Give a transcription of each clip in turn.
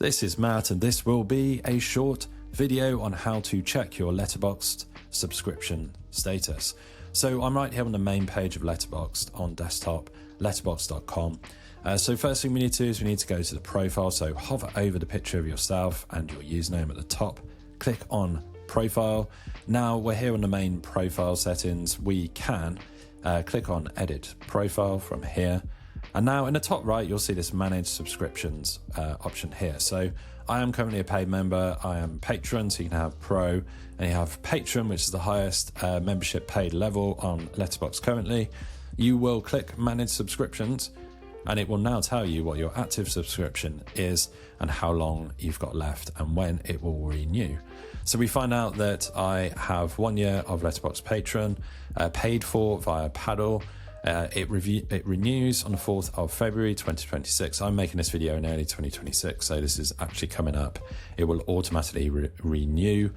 This is Matt, and this will be a short video on how to check your Letterboxd subscription status. So I'm right here on the main page of Letterboxd on desktop, letterboxd.com. So first thing we need to do is we need to go to the profile. So hover over the picture of yourself and your username at the top, click on profile. Now we're here on the main profile settings. We can click on edit profile from here. And now in the top right, you'll see this manage subscriptions option here. So I am currently a paid member. I am Patron, so you can have Pro, and you have Patron, which is the highest membership paid level on Letterboxd currently. You will click manage subscriptions, and it will now tell you what your active subscription is and how long you've got left and when it will renew. So we find out that I have 1 year of Letterboxd Patron paid for via Paddle. It renews on the 4th of February 2026. I'm making this video in early 2026, so this is actually coming up. It will automatically renew.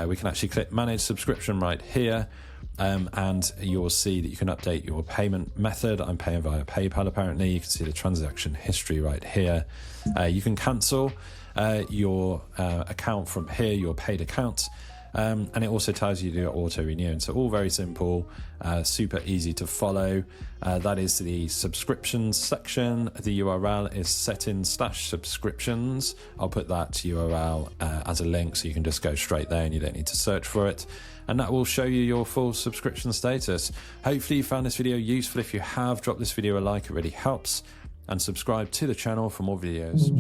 We can actually click manage subscription right here, and you'll see that you can update your payment method. I'm paying via PayPal apparently. You can see the transaction history right here. You can cancel your account from here, your paid account. And it also tells you to do auto renew, and so all very simple, super easy to follow. That is the subscriptions section. The URL is settings/subscriptions. I'll put that URL as a link, so you can just go straight there and you don't need to search for it, and that will show you your full subscription status. Hopefully you found this video useful. If you have, drop this video a like, it really helps, and subscribe to the channel for more videos.